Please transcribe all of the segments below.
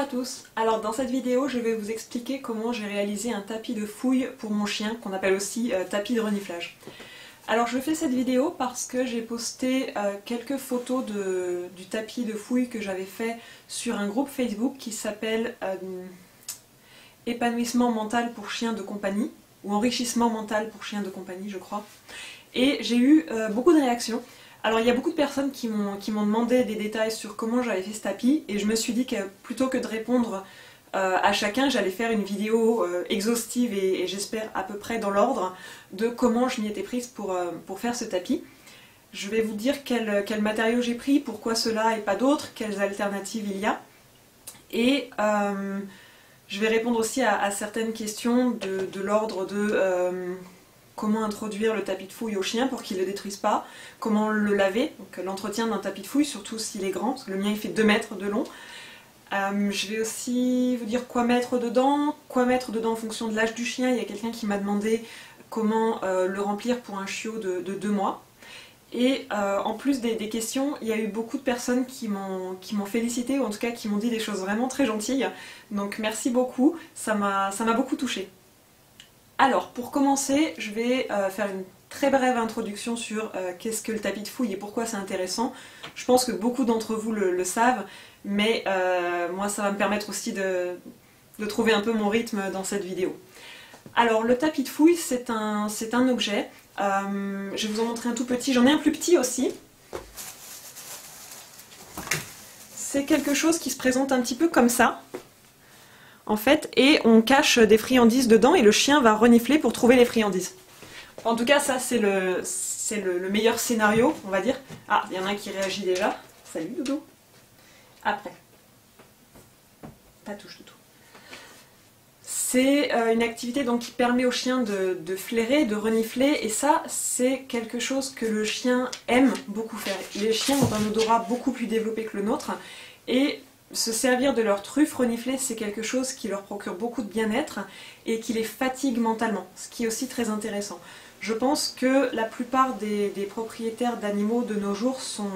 tous. Alors dans cette vidéo, je vais vous expliquer comment j'ai réalisé un tapis de fouille pour mon chien, qu'on appelle aussi tapis de reniflage. Alors je fais cette vidéo parce que j'ai posté quelques photos du tapis de fouille que j'avais fait sur un groupe Facebook qui s'appelle Épanouissement mental pour chiens de compagnie, ou Enrichissement mental pour chiens de compagnie, je crois. Et j'ai eu beaucoup de réactions. Alors il y a beaucoup de personnes qui m'ont demandé des détails sur comment j'avais fait ce tapis, et je me suis dit que plutôt que de répondre à chacun, j'allais faire une vidéo exhaustive et j'espère à peu près dans l'ordre de comment je m'y étais prise pour faire ce tapis. Je vais vous dire quel matériau j'ai pris, pourquoi cela et pas d'autres, quelles alternatives il y a. Et je vais répondre aussi à certaines questions de l'ordre de comment introduire le tapis de fouille au chien pour qu'il ne le détruise pas, comment le laver, donc l'entretien d'un tapis de fouille, surtout s'il est grand, parce que le mien il fait 2 mètres de long. Je vais aussi vous dire quoi mettre dedans en fonction de l'âge du chien. Il y a quelqu'un qui m'a demandé comment le remplir pour un chiot de 2 mois. Et en plus des questions, il y a eu beaucoup de personnes qui m'ont félicité, ou en tout cas qui m'ont dit des choses vraiment très gentilles. Donc merci beaucoup, ça m'a beaucoup touchée. Alors pour commencer, je vais faire une très brève introduction sur qu'est-ce que le tapis de fouille et pourquoi c'est intéressant. Je pense que beaucoup d'entre vous le savent, mais moi ça va me permettre aussi de trouver un peu mon rythme dans cette vidéo. Alors le tapis de fouille, c'est un objet. Je vais vous en montrer un tout petit, j'en ai un plus petit aussi. C'est quelque chose qui se présente un petit peu comme ça, en fait, et on cache des friandises dedans et le chien va renifler pour trouver les friandises. En tout cas, ça c'est le meilleur scénario, on va dire. Ah, il y en a un qui réagit déjà. Salut Doudou. Après. Pas touche Doudou. C'est une activité donc qui permet au chien de flairer, de renifler, et ça c'est quelque chose que le chien aime beaucoup faire. Les chiens ont un odorat beaucoup plus développé que le nôtre, et se servir de leur truffe reniflée, c'est quelque chose qui leur procure beaucoup de bien-être et qui les fatigue mentalement, ce qui est aussi très intéressant. Je pense que la plupart des propriétaires d'animaux de nos jours sont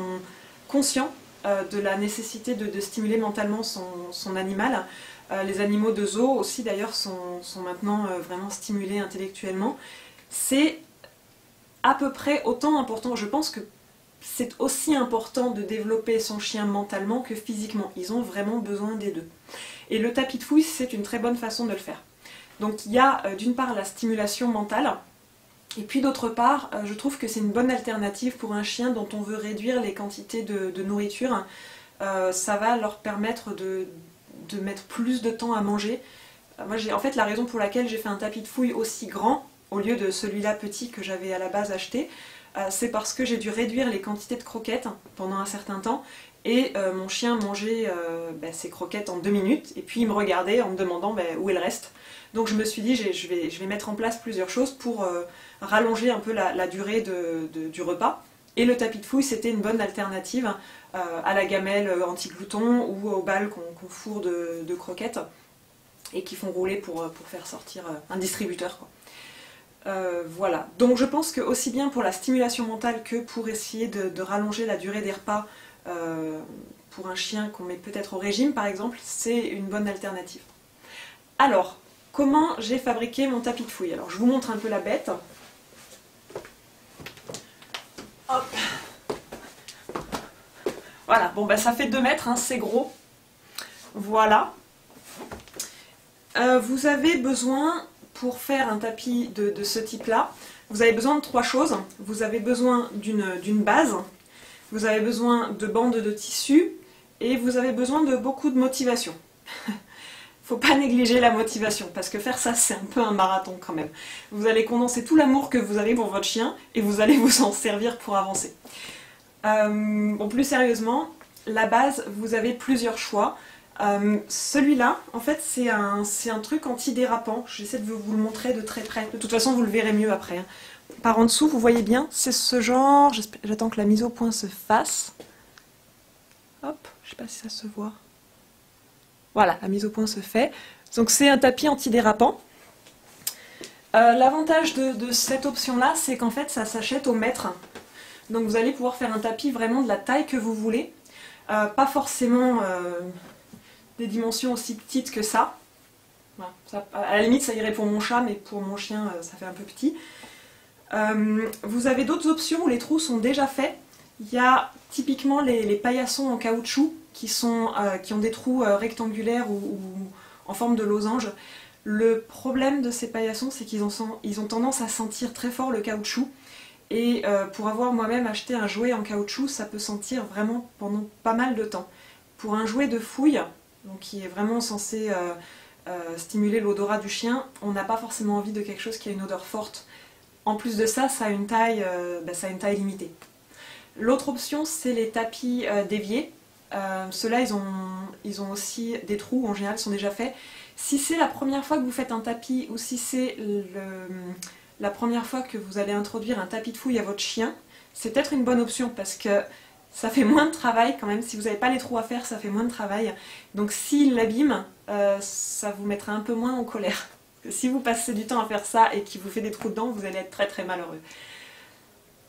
conscients de la nécessité de stimuler mentalement son animal. Les animaux de zoo aussi d'ailleurs sont maintenant vraiment stimulés intellectuellement. C'est à peu près autant important, je pense que c'est aussi important de développer son chien mentalement que physiquement. Ils ont vraiment besoin des deux. Et le tapis de fouille, c'est une très bonne façon de le faire. Donc il y a d'une part la stimulation mentale, et puis d'autre part, je trouve que c'est une bonne alternative pour un chien dont on veut réduire les quantités de nourriture. Ça va leur permettre de mettre plus de temps à manger. Moi, en fait, la raison pour laquelle j'ai fait un tapis de fouille aussi grand, au lieu de celui-là petit que j'avais à la base acheté, c'est parce que j'ai dû réduire les quantités de croquettes pendant un certain temps, et mon chien mangeait ses croquettes en 2 minutes, et puis il me regardait en me demandant où est le reste. Donc je me suis dit, je vais mettre en place plusieurs choses pour rallonger un peu la durée du repas. Et le tapis de fouille, c'était une bonne alternative à la gamelle anti-glouton ou aux balles qu'on fourre de croquettes et qui font rouler pour faire sortir un distributeur, quoi. Voilà, donc je pense que aussi bien pour la stimulation mentale que pour essayer de rallonger la durée des repas pour un chien qu'on met peut-être au régime par exemple, c'est une bonne alternative. Alors, comment j'ai fabriqué mon tapis de fouille? Alors je vous montre un peu la bête. Hop. Voilà, bon ça fait 2 mètres, hein, c'est gros. Voilà. Vous avez besoin, pour faire un tapis de ce type-là, vous avez besoin de 3 choses. Vous avez besoin d'une base, vous avez besoin de bandes de tissu, et vous avez besoin de beaucoup de motivation. Faut pas négliger la motivation, parce que faire ça c'est un peu un marathon quand même. Vous allez condenser tout l'amour que vous avez pour votre chien, et vous allez vous en servir pour avancer. Bon, plus sérieusement, la base, vous avez plusieurs choix. Celui-là, en fait, c'est un truc antidérapant. J'essaie de vous le montrer de très près. De toute façon, vous le verrez mieux après, hein. Par en dessous, vous voyez bien, c'est ce genre... J'attends que la mise au point se fasse. Hop, je sais pas si ça se voit. Voilà, la mise au point se fait. Donc c'est un tapis antidérapant. L'avantage de cette option-là, c'est qu'en fait, ça s'achète au mètre. Donc vous allez pouvoir faire un tapis vraiment de la taille que vous voulez. Pas forcément des dimensions aussi petites que ça. Voilà, ça, à la limite ça irait pour mon chat, mais pour mon chien ça fait un peu petit. Vous avez d'autres options où les trous sont déjà faits. Il y a typiquement les paillassons en caoutchouc qui ont des trous rectangulaires ou en forme de losange. Le problème de ces paillassons, c'est qu'ils ont tendance à sentir très fort le caoutchouc. Et pour avoir moi-même acheté un jouet en caoutchouc, ça peut sentir vraiment pendant pas mal de temps. Pour un jouet de fouille, donc qui est vraiment censé stimuler l'odorat du chien, on n'a pas forcément envie de quelque chose qui a une odeur forte. En plus de ça, ça a une taille limitée. L'autre option, c'est les tapis d'évier. Ceux-là, ils ont aussi des trous, en général, sont déjà faits. Si c'est la première fois que vous faites un tapis, ou si c'est la première fois que vous allez introduire un tapis de fouille à votre chien, c'est peut-être une bonne option, parce que ça fait moins de travail quand même. Si vous n'avez pas les trous à faire, ça fait moins de travail. Donc s'il l'abîme, ça vous mettra un peu moins en colère. Si vous passez du temps à faire ça et qu'il vous fait des trous dedans, vous allez être très très malheureux.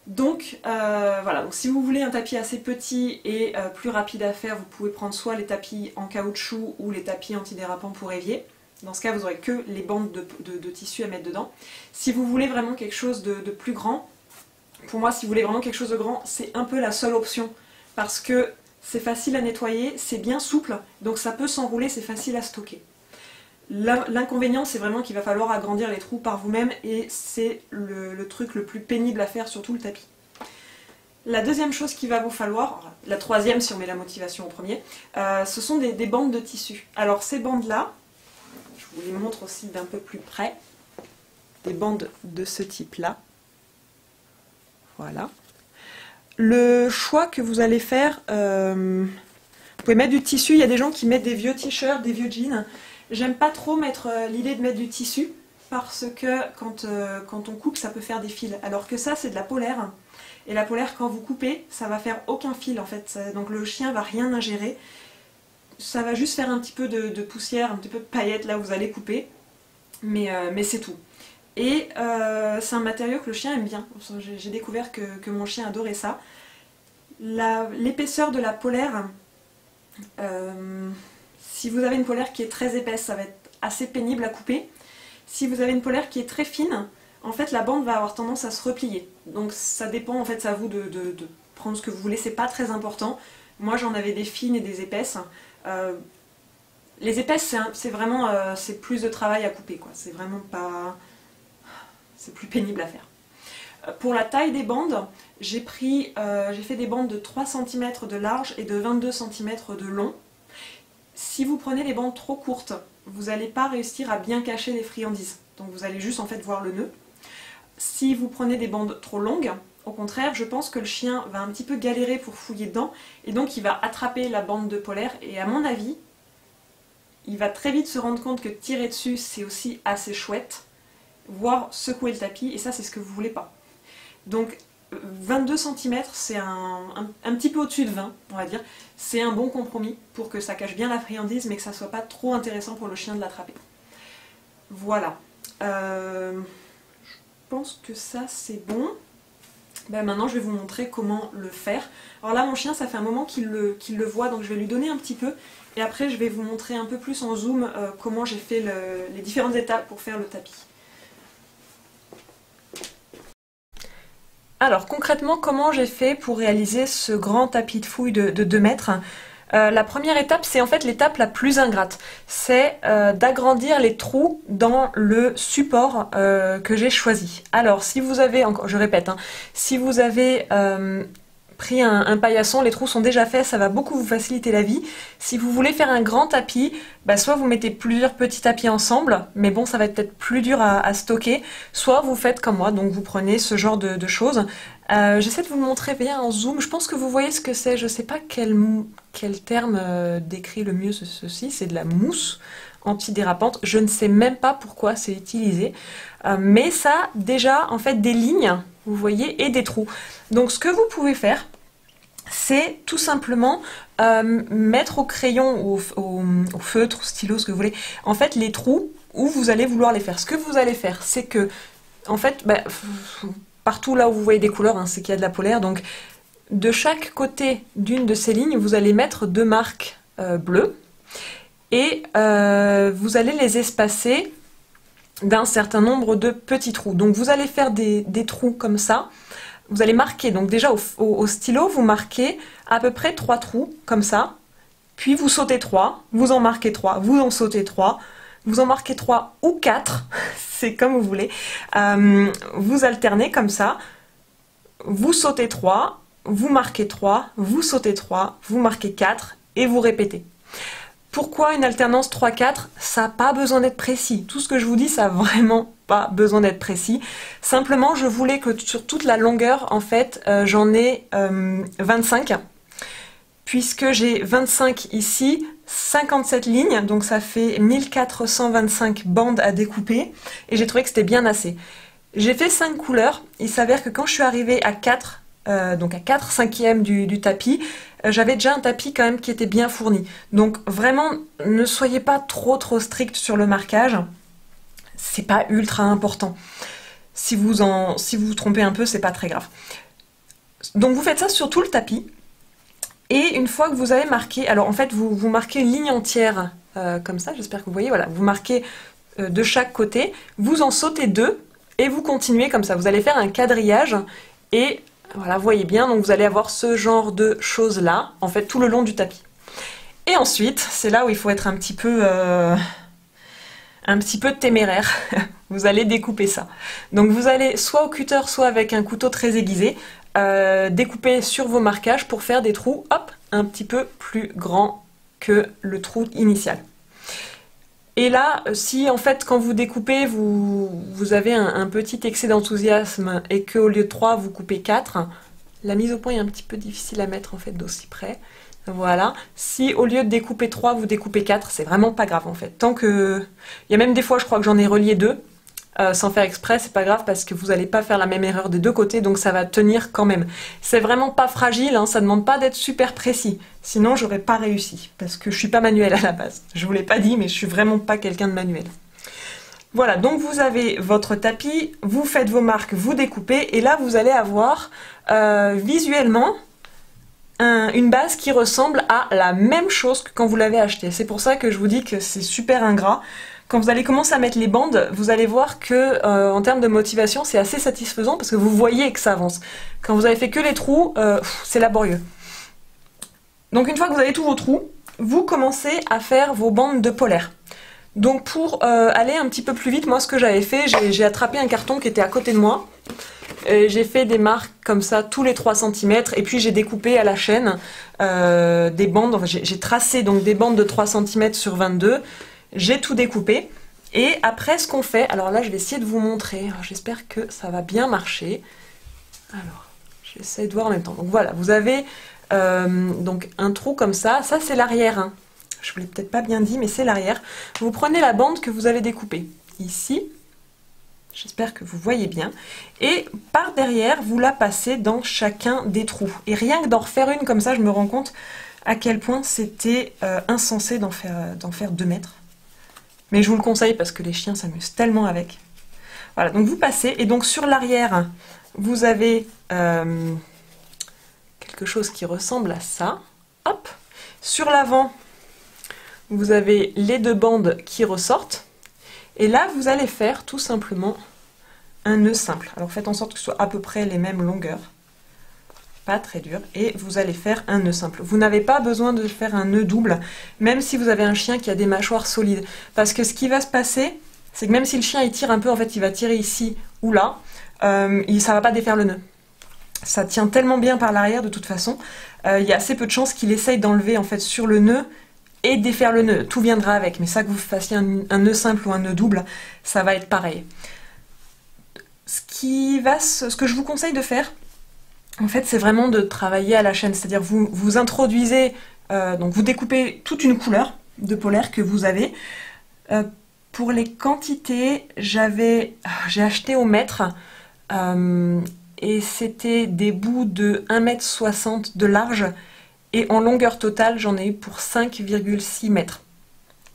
Donc voilà, donc si vous voulez un tapis assez petit et plus rapide à faire, vous pouvez prendre soit les tapis en caoutchouc ou les tapis antidérapants pour évier. Dans ce cas, vous n'aurez que les bandes de tissu à mettre dedans. Si vous voulez vraiment quelque chose de plus grand, pour moi, si vous voulez vraiment quelque chose de grand, c'est un peu la seule option. Parce que c'est facile à nettoyer, c'est bien souple, donc ça peut s'enrouler, c'est facile à stocker. L'inconvénient, c'est vraiment qu'il va falloir agrandir les trous par vous-même et c'est le truc le plus pénible à faire sur tout le tapis. La deuxième chose qu'il va vous falloir, la troisième si on met la motivation au premier, ce sont des bandes de tissu. Alors ces bandes-là, je vous les montre aussi d'un peu plus près, des bandes de ce type-là. Voilà. Le choix que vous allez faire, vous pouvez mettre du tissu, il y a des gens qui mettent des vieux t-shirts, des vieux jeans. J'aime pas trop l'idée de mettre du tissu parce que quand on coupe, ça peut faire des fils. Alors que ça, c'est de la polaire. Et la polaire, quand vous coupez, ça va faire aucun fil en fait. Donc le chien va rien ingérer. Ça va juste faire un petit peu de poussière, un petit peu de paillettes là où vous allez couper. Mais c'est tout. Et c'est un matériau que le chien aime bien. J'ai découvert que mon chien adorait ça. L'épaisseur de la polaire... si vous avez une polaire qui est très épaisse, ça va être assez pénible à couper. Si vous avez une polaire qui est très fine, en fait la bande va avoir tendance à se replier. Donc ça dépend, en fait c'est à vous de prendre ce que vous voulez, c'est pas très important. Moi j'en avais des fines et des épaisses. Les épaisses c'est vraiment c'est plus de travail à couper, quoi. C'est vraiment pas... c'est plus pénible à faire. Pour la taille des bandes, j'ai fait des bandes de 3 cm de large et de 22 cm de long. Si vous prenez les bandes trop courtes, vous n'allez pas réussir à bien cacher les friandises. Donc vous allez juste en fait voir le nœud. Si vous prenez des bandes trop longues, au contraire, je pense que le chien va un petit peu galérer pour fouiller dedans et donc il va attraper la bande de polaire et à mon avis, il va très vite se rendre compte que tirer dessus c'est aussi assez chouette, voire secouer le tapis et ça c'est ce que vous voulez pas. Donc 22 cm, c'est un petit peu au-dessus de 20, on va dire. C'est un bon compromis pour que ça cache bien la friandise, mais que ça soit pas trop intéressant pour le chien de l'attraper. Voilà. Je pense que ça, c'est bon. Ben, maintenant, je vais vous montrer comment le faire. Alors là, mon chien, ça fait un moment qu'il le voit, donc je vais lui donner un petit peu. Et après, je vais vous montrer un peu plus en zoom comment j'ai fait les différentes étapes pour faire le tapis. Alors concrètement, comment j'ai fait pour réaliser ce grand tapis de fouille de 2 mètres? La première étape, c'est en fait l'étape la plus ingrate. C'est d'agrandir les trous dans le support que j'ai choisi. Alors si vous avez, encore, je répète, hein, si vous avez pris un paillasson, les trous sont déjà faits, ça va beaucoup vous faciliter la vie. Si vous voulez faire un grand tapis, bah, soit vous mettez plusieurs petits tapis ensemble, mais bon ça va être peut-être plus dur à stocker, soit vous faites comme moi, donc vous prenez ce genre de choses. J'essaie de vous le montrer bien en zoom, je pense que vous voyez ce que c'est, je sais pas quel terme décrit le mieux ceci, c'est de la mousse antidérapante, je ne sais même pas pourquoi c'est utilisé, mais ça a déjà en fait des lignes, vous voyez, et des trous. Donc ce que vous pouvez faire, c'est tout simplement mettre au crayon, au feutre, au stylo, ce que vous voulez, en fait les trous où vous allez vouloir les faire. Ce que vous allez faire, c'est que, en fait, bah, partout là où vous voyez des couleurs, hein, c'est qu'il y a de la polaire, donc de chaque côté d'une de ces lignes, vous allez mettre 2 marques bleues, et vous allez les espacer d'un certain nombre de petits trous. Donc vous allez faire des trous comme ça. Vous allez marquer, donc déjà au stylo, vous marquez à peu près 3 trous comme ça. Puis vous sautez 3, vous en marquez 3, vous en sautez 3, vous en marquez 3 ou 4, c'est comme vous voulez. Vous alternez comme ça, vous sautez 3, vous marquez 3, vous sautez 3, vous marquez 4 et vous répétez. Pourquoi une alternance 3-4? Ça n'a pas besoin d'être précis. Tout ce que je vous dis, ça n'a vraiment pas besoin d'être précis. Simplement, je voulais que sur toute la longueur, en fait, j'en ai 25. Puisque j'ai 25 ici, 57 lignes, donc ça fait 1425 bandes à découper. Et j'ai trouvé que c'était bien assez. J'ai fait 5 couleurs. Il s'avère que quand je suis arrivée à 4, donc à 4/5 du tapis, j'avais déjà un tapis quand même qui était bien fourni. Donc vraiment, ne soyez pas trop strict sur le marquage. C'est pas ultra important. Si vous vous trompez un peu, c'est pas très grave. Donc vous faites ça sur tout le tapis. Et une fois que vous avez marqué, alors en fait vous marquez une ligne entière comme ça, j'espère que vous voyez, voilà, vous marquez de chaque côté, vous en sautez 2 et vous continuez comme ça. Vous allez faire un quadrillage et voilà, vous voyez bien, donc vous allez avoir ce genre de choses là, en fait tout le long du tapis. Et ensuite, c'est là où il faut être un petit peu téméraire. Vous allez découper ça. Donc vous allez soit au cutter, soit avec un couteau très aiguisé, découper sur vos marquages pour faire des trous, hop, un petit peu plus grands que le trou initial. Et là, si en fait quand vous découpez, vous avez un petit excès d'enthousiasme et qu'au lieu de 3, vous coupez 4, la mise au point est un petit peu difficile à mettre en fait d'aussi près. Voilà. Si au lieu de découper 3, vous découpez 4, c'est vraiment pas grave en fait. Tant que... Il y a même des fois, je crois que j'en ai relié 2, sans faire exprès, c'est pas grave parce que vous n'allez pas faire la même erreur des deux côtés, donc ça va tenir quand même. C'est vraiment pas fragile, hein, ça demande pas d'être super précis. Sinon, j'aurais pas réussi, parce que je suis pas manuelle à la base. Je vous l'ai pas dit, mais je suis vraiment pas quelqu'un de manuel. Voilà, donc vous avez votre tapis, vous faites vos marques, vous découpez, et là vous allez avoir visuellement une base qui ressemble à la même chose que quand vous l'avez acheté. C'est pour ça que je vous dis que c'est super ingrat. Quand vous allez commencer à mettre les bandes, vous allez voir que en termes de motivation, c'est assez satisfaisant parce que vous voyez que ça avance. Quand vous avez fait que les trous, c'est laborieux. Donc une fois que vous avez tous vos trous, vous commencez à faire vos bandes de polaire. Donc pour aller un petit peu plus vite, moi ce que j'avais fait, j'ai attrapé un carton qui était à côté de moi. J'ai fait des marques comme ça tous les 3 cm et puis j'ai découpé à la chaîne des bandes, enfin, j'ai tracé donc des bandes de 3 cm sur 22, j'ai tout découpé et après ce qu'on fait, alors là je vais essayer de vous montrer, j'espère que ça va bien marcher, alors j'essaie de voir en même temps, donc voilà, vous avez donc un trou comme ça c'est l'arrière, hein. Je vous l'ai peut-être pas bien dit mais c'est l'arrière, vous prenez la bande que vous avez découpée, ici, j'espère que vous voyez bien. Et par derrière, vous la passez dans chacun des trous. Et rien que d'en refaire une comme ça, je me rends compte à quel point c'était insensé d'en faire 2 mètres. Mais je vous le conseille parce que les chiens s'amusent tellement avec. Voilà, donc vous passez. Et donc sur l'arrière, vous avez quelque chose qui ressemble à ça. Hop. Sur l'avant, vous avez les 2 bandes qui ressortent. Et là, vous allez faire tout simplement un nœud simple. Alors faites en sorte que ce soit à peu près les mêmes longueurs. Pas très dur. Et vous allez faire un nœud simple. Vous n'avez pas besoin de faire un nœud double, même si vous avez un chien qui a des mâchoires solides. Parce que ce qui va se passer, c'est que même si le chien il tire un peu, en fait il va tirer ici ou là, ça ne va pas défaire le nœud. Ça tient tellement bien par l'arrière de toute façon. Il y a assez peu de chances qu'il essaye d'enlever en fait sur le nœud et défaire le nœud, tout viendra avec, mais ça que vous fassiez un nœud simple ou un nœud double, ça va être pareil. Ce que je vous conseille de faire, en fait, c'est vraiment de travailler à la chaîne, c'est-à-dire vous introduisez, donc vous découpez toute une couleur de polaire que vous avez. Pour les quantités, j'ai acheté au mètre, et c'était des bouts de 1,60 m de large, et en longueur totale, j'en ai eu pour 5,6 mètres.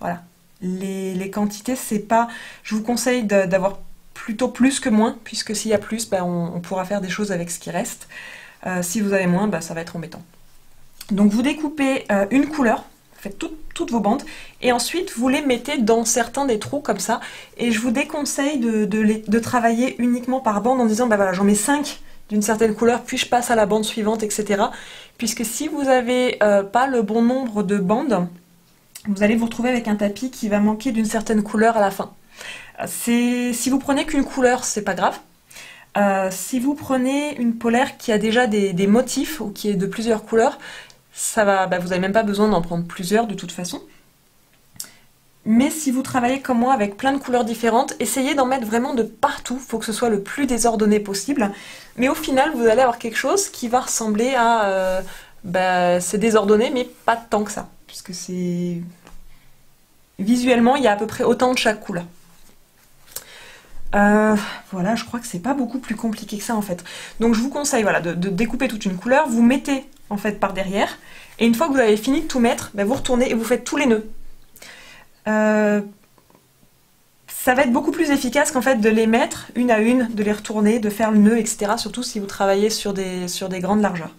Voilà. Les quantités, c'est pas... Je vous conseille d'avoir plutôt plus que moins, puisque s'il y a plus, on pourra faire des choses avec ce qui reste. Si vous avez moins, ça va être embêtant. Donc vous découpez une couleur, faites toutes vos bandes, et ensuite vous les mettez dans certains des trous comme ça, et je vous déconseille de travailler uniquement par bande en disant bah voilà, j'en mets 5 d'une certaine couleur, puis je passe à la bande suivante, etc. Puisque si vous n'avez pas le bon nombre de bandes, vous allez vous retrouver avec un tapis qui va manquer d'une certaine couleur à la fin. Si vous prenez qu'une couleur, c'est pas grave. Si vous prenez une polaire qui a déjà des motifs ou qui est de plusieurs couleurs, ça va, bah, vous n'avez même pas besoin d'en prendre plusieurs de toute façon. Mais si vous travaillez comme moi avec plein de couleurs différentes, essayez d'en mettre vraiment de partout, il faut que ce soit le plus désordonné possible. Mais au final, vous allez avoir quelque chose qui va ressembler à... bah, c'est désordonné, mais pas tant que ça. Puisque c'est... Visuellement, il y a à peu près autant de chaque couleur. Voilà, je crois que c'est pas beaucoup plus compliqué que ça en fait. Donc je vous conseille voilà, de découper toute une couleur, vous mettez en fait par derrière, et une fois que vous avez fini de tout mettre, bah, vous retournez et vous faites tous les nœuds. Ça va être beaucoup plus efficace qu'en fait de les mettre une à une, de les retourner, de faire le nœud, etc. Surtout si vous travaillez sur des grandes largeurs.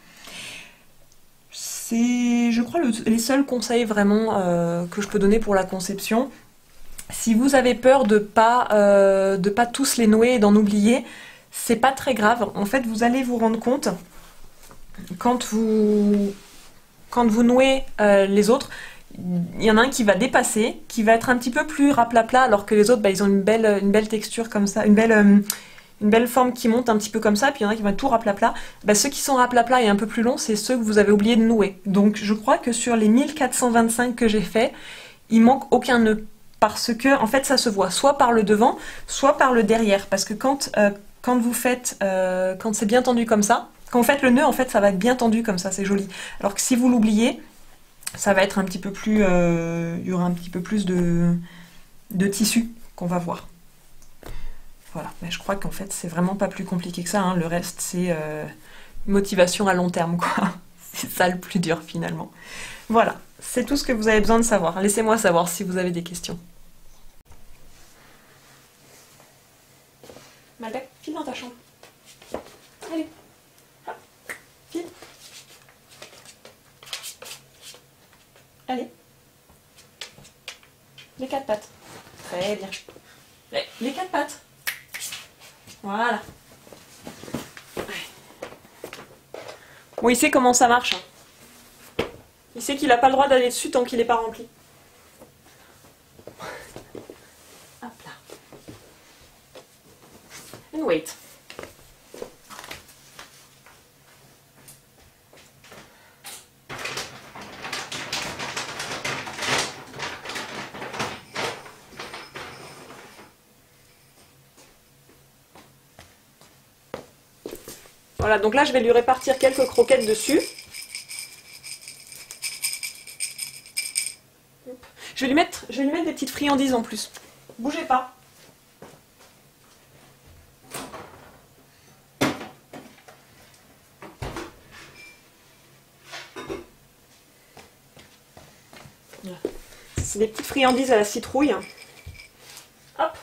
C'est, je crois, les seuls conseils vraiment que je peux donner pour la conception. Si vous avez peur de pas tous les nouer et d'en oublier, c'est pas très grave. En fait, vous allez vous rendre compte quand vous nouez les autres, il y en a un qui va dépasser, qui va être un petit peu plus raplapla, alors que les autres, bah, ils ont une belle texture comme ça, une belle forme qui monte un petit peu comme ça, puis il y en a qui vont être tout raplapla. Bah, ceux qui sont raplapla et un peu plus longs, c'est ceux que vous avez oublié de nouer. Donc je crois que sur les 1425 que j'ai fait, il manque aucun nœud. Parce que en fait ça se voit soit par le devant, soit par le derrière. Parce que quand vous faites, quand c'est bien tendu comme ça, quand vous faites le nœud, en fait ça va être bien tendu comme ça, c'est joli. Alors que si vous l'oubliez, ça va être un petit peu plus, il y aura un petit peu plus de tissu qu'on va voir. Voilà, mais je crois qu'en fait c'est vraiment pas plus compliqué que ça, hein. Le reste c'est motivation à long terme, quoi. C'est ça le plus dur finalement. Voilà, c'est tout ce que vous avez besoin de savoir. Laissez-moi savoir si vous avez des questions. Malbec, file dans ta chambre. Allez, hop, file. Allez. Les 4 pattes. Très bien. Les 4 pattes. Voilà. Bon, il sait comment ça marche. Il sait qu'il n'a pas le droit d'aller dessus tant qu'il n'est pas rempli. Hop là. And wait. Voilà, donc là je vais lui répartir quelques croquettes dessus. Je vais lui mettre des petites friandises en plus. Bougez pas. C'est des petites friandises à la citrouille. Hop.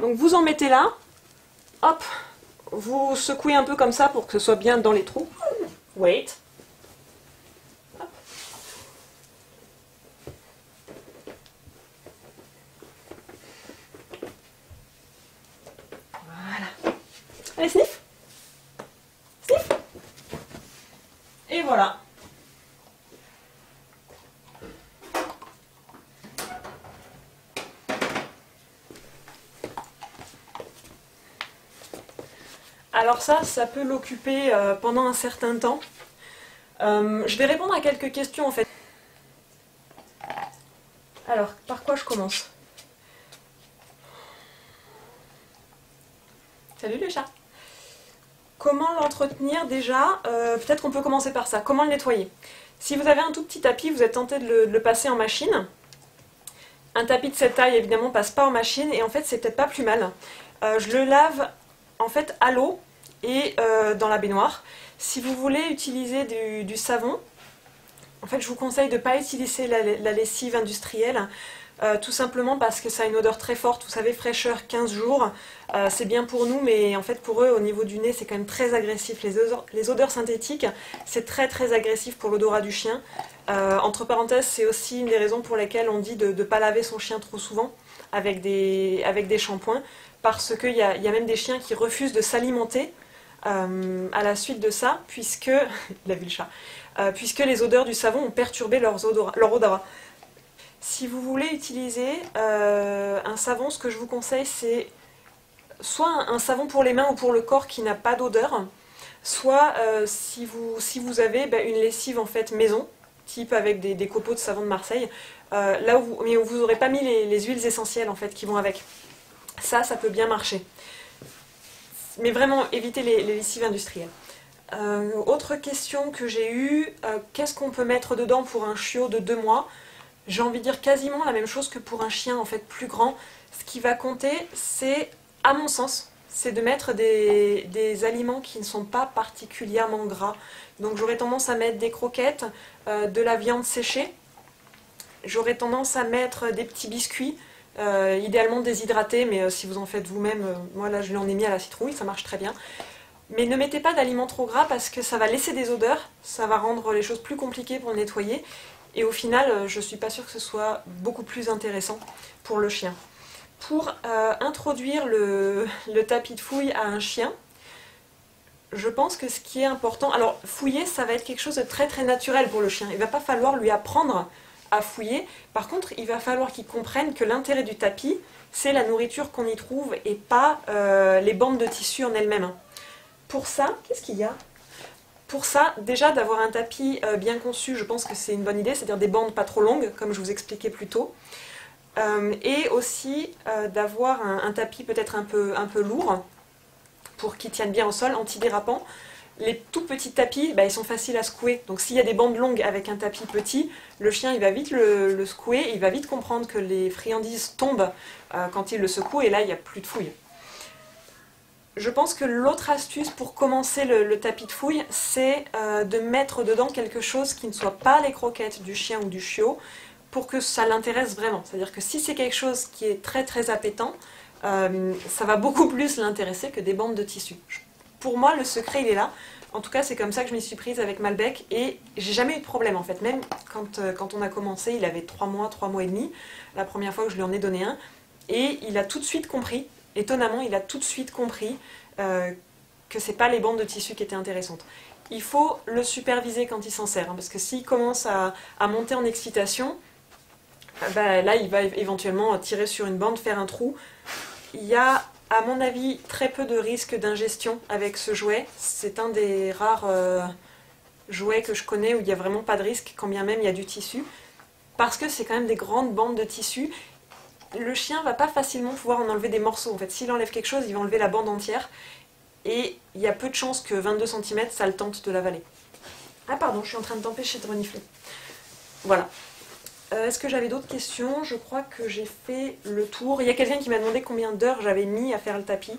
Donc vous en mettez là. Hop. Vous secouez un peu comme ça pour que ce soit bien dans les trous. Wait. Hop. Voilà. Allez, sniff. Sniff. Et voilà. Alors ça peut l'occuper pendant un certain temps. Je vais répondre à quelques questions en fait. Alors, par quoi je commence? Salut le chat. Comment l'entretenir déjà? Peut-être qu'on peut commencer par ça. Comment le nettoyer? Si vous avez un tout petit tapis, vous êtes tenté de le passer en machine. Un tapis de cette taille évidemment passe pas en machine et en fait c'est peut-être pas plus mal. Je le lave en fait à l'eau et dans la baignoire. Si vous voulez utiliser du savon, en fait je vous conseille de ne pas utiliser la lessive industrielle tout simplement parce que ça a une odeur très forte. Vous savez, fraîcheur 15 jours, c'est bien pour nous, mais en fait pour eux, au niveau du nez, c'est quand même très agressif. Les odeurs synthétiques, c'est très très agressif pour l'odorat du chien. Entre parenthèses, c'est aussi une des raisons pour lesquelles on dit de ne pas laver son chien trop souvent avec des shampoings, parce qu'il y a même des chiens qui refusent de s'alimenter à la suite de ça, puisque il a vu le chat, puisque les odeurs du savon ont perturbé leur odorat. Si vous voulez utiliser un savon, ce que je vous conseille, c'est soit un savon pour les mains ou pour le corps qui n'a pas d'odeur, soit si vous avez une lessive en fait maison, type avec des copeaux de savon de Marseille, là où vous n'aurez pas mis les huiles essentielles en fait qui vont avec. Ça peut bien marcher. Mais vraiment, évitez les lessives industrielles. Autre question que j'ai eue, qu'est-ce qu'on peut mettre dedans pour un chiot de 2 mois? J'ai envie de dire quasiment la même chose que pour un chien en fait plus grand. Ce qui va compter, c'est, à mon sens, c'est de mettre des aliments qui ne sont pas particulièrement gras. Donc j'aurais tendance à mettre des croquettes, de la viande séchée. J'aurais tendance à mettre des petits biscuits, idéalement déshydratés, mais si vous en faites vous-même, moi là je lui en ai mis à la citrouille, ça marche très bien. Mais ne mettez pas d'aliments trop gras parce que ça va laisser des odeurs, ça va rendre les choses plus compliquées pour le nettoyer. Et au final, je ne suis pas sûre que ce soit beaucoup plus intéressant pour le chien. Pour introduire le tapis de fouille à un chien, je pense que ce qui est important... Alors, fouiller, ça va être quelque chose de très très naturel pour le chien. Il ne va pas falloir lui apprendre à fouiller. Par contre, il va falloir qu'il comprenne que l'intérêt du tapis, c'est la nourriture qu'on y trouve et pas les bandes de tissu en elles-mêmes. Pour ça, qu'est-ce qu'il y a ? Pour ça, déjà d'avoir un tapis bien conçu, je pense que c'est une bonne idée, c'est-à-dire des bandes pas trop longues, comme je vous expliquais plus tôt. Et aussi d'avoir un tapis peut-être un peu lourd, pour qu'il tienne bien au sol, antidérapant. Les tout petits tapis, ils sont faciles à secouer. Donc s'il y a des bandes longues avec un tapis petit, le chien il va vite le secouer, il va vite comprendre que les friandises tombent quand il le secoue, et là il n'y a plus de fouille. Je pense que l'autre astuce pour commencer le tapis de fouille, c'est de mettre dedans quelque chose qui ne soit pas les croquettes du chien ou du chiot, pour que ça l'intéresse vraiment. C'est-à-dire que si c'est quelque chose qui est très très appétant, ça va beaucoup plus l'intéresser que des bandes de tissu. Pour moi, le secret, il est là. En tout cas, c'est comme ça que je m'y suis prise avec Malbec, et j'ai jamais eu de problème en fait. Même quand on a commencé, il avait 3 mois et demi, la première fois que je lui en ai donné un, et il a tout de suite compris. Étonnamment, il a tout de suite compris que c'est pas les bandes de tissu qui étaient intéressantes. Il faut le superviser quand il s'en sert, parce que s'il commence à monter en excitation, là il va éventuellement tirer sur une bande, faire un trou. Il y a, à mon avis, très peu de risque d'ingestion avec ce jouet. C'est un des rares jouets que je connais où il n'y a vraiment pas de risque, quand bien même il y a du tissu, parce que c'est quand même des grandes bandes de tissu. Le chien va pas facilement pouvoir en enlever des morceaux. En fait, s'il enlève quelque chose, il va enlever la bande entière. Et il y a peu de chances que 22 cm, ça le tente de l'avaler. Ah pardon, je suis en train de t'empêcher de renifler. Voilà. Est-ce que j'avais d'autres questions? Je crois que j'ai fait le tour. Il y a quelqu'un qui m'a demandé combien d'heures j'avais mis à faire le tapis.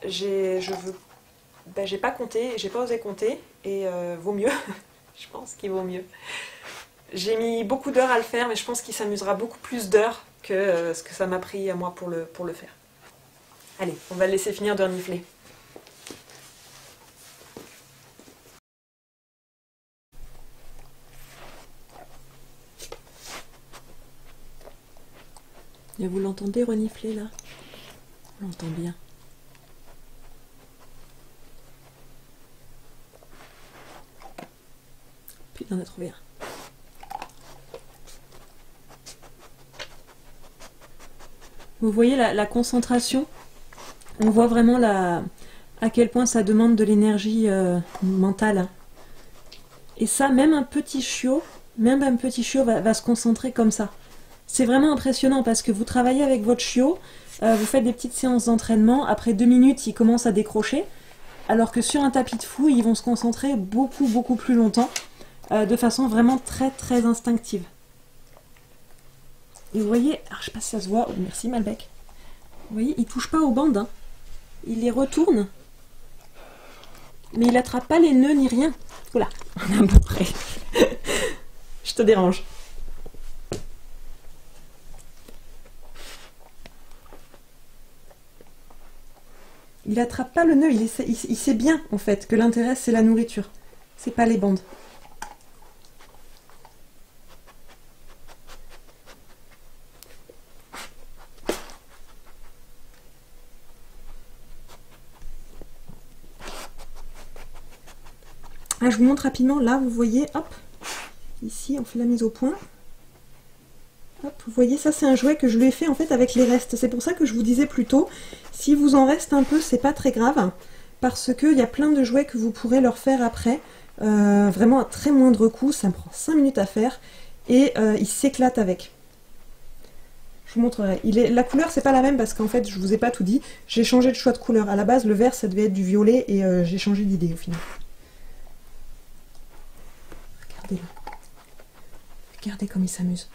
J'ai pas compté, j'ai pas osé compter. Et vaut mieux. Je pense qu'il vaut mieux. J'ai mis beaucoup d'heures à le faire, mais je pense qu'il s'amusera beaucoup plus d'heures que ce que ça m'a pris à moi pour le faire. Allez, on va le laisser finir de renifler. Et vous l'entendez renifler là? On l'entend bien. Puis il en a trouvé un. Vous voyez la concentration? On voit vraiment à quel point ça demande de l'énergie mentale. Et ça, même un petit chiot va se concentrer comme ça. C'est vraiment impressionnant parce que vous travaillez avec votre chiot, vous faites des petites séances d'entraînement, après 2 minutes, il commence à décrocher, alors que sur un tapis de fouille, ils vont se concentrer beaucoup plus longtemps, de façon vraiment très très instinctive. Et vous voyez, alors je sais pas si ça se voit, oh, merci Malbec. Vous voyez, il touche pas aux bandes, hein. Il les retourne, mais il attrape pas les nœuds ni rien. Oula, on est à peu près. Je te dérange. Il attrape pas le nœud, il sait bien en fait que l'intérêt c'est la nourriture, c'est pas les bandes. Ah, je vous montre rapidement, là vous voyez, hop, ici on fait la mise au point. Hop, vous voyez, ça c'est un jouet que je lui ai fait en fait avec les restes. C'est pour ça que je vous disais plus tôt, si vous en reste un peu, c'est pas très grave, parce qu'il y a plein de jouets que vous pourrez leur faire après, vraiment à très moindre coût, ça me prend 5 minutes à faire, et ils s'éclatent avec. Je vous montrerai. La couleur c'est pas la même parce qu'en fait, je vous ai pas tout dit, j'ai changé de choix de couleur. À la base, le vert ça devait être du violet, et j'ai changé d'idée au final. Regardez-le. Regardez comme il s'amuse.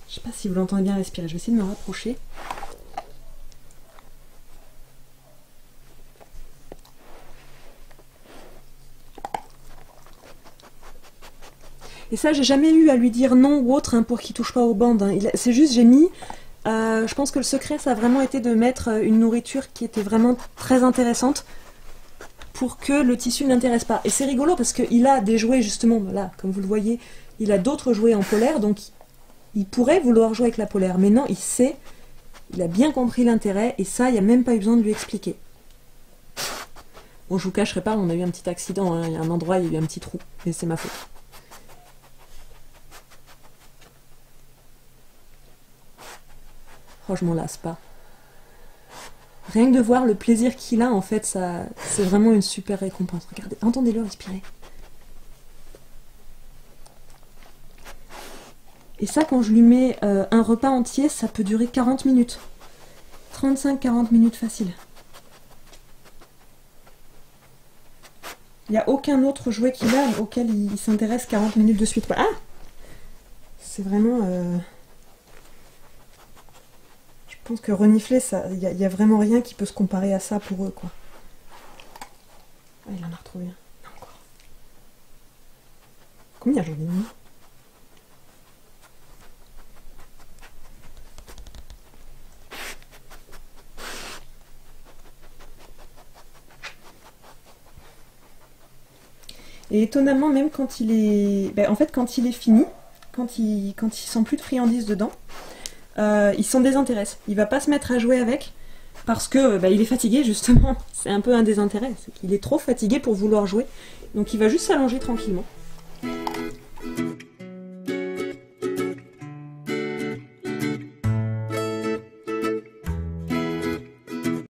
Je sais pas si vous l'entendez bien respirer, je vais essayer de me rapprocher. Et ça, j'ai jamais eu à lui dire non ou autre hein, pour qu'il touche pas aux bandes. Hein. C'est juste, j'ai mis... je pense que le secret, ça a vraiment été de mettre une nourriture qui était vraiment très intéressante pour que le tissu ne l'intéresse pas. Et c'est rigolo parce qu'il a des jouets, justement, là, comme vous le voyez, il a d'autres jouets en polaire, donc il pourrait vouloir jouer avec la polaire. Mais non, il sait, il a bien compris l'intérêt, et ça, il n'y a même pas eu besoin de lui expliquer. Bon, je vous cacherai pas, on a eu un petit accident, hein. Il y a un endroit, il y a eu un petit trou, et c'est ma faute. Oh, je m'en lasse pas. Rien que de voir le plaisir qu'il a, en fait, ça, c'est vraiment une super récompense. Regardez, entendez-le respirer. Et ça, quand je lui mets un repas entier, ça peut durer 40 minutes. 35-40 minutes facile. Il n'y a aucun autre jouet qu'il a auquel il s'intéresse 40 minutes de suite. Ah! C'est vraiment... Je pense que renifler, il y a vraiment rien qui peut se comparer à ça pour eux, quoi. Ah, il en a retrouvé un. Encore. Combien j'en ai mis? Et étonnamment, même quand il est... Ben, en fait, quand il est fini, quand il sent plus de friandises dedans, il s'en désintéresse. Il va pas se mettre à jouer avec parce que il est fatigué justement. C'est un peu un désintérêt. C'est qu'il est trop fatigué pour vouloir jouer. Donc il va juste s'allonger tranquillement.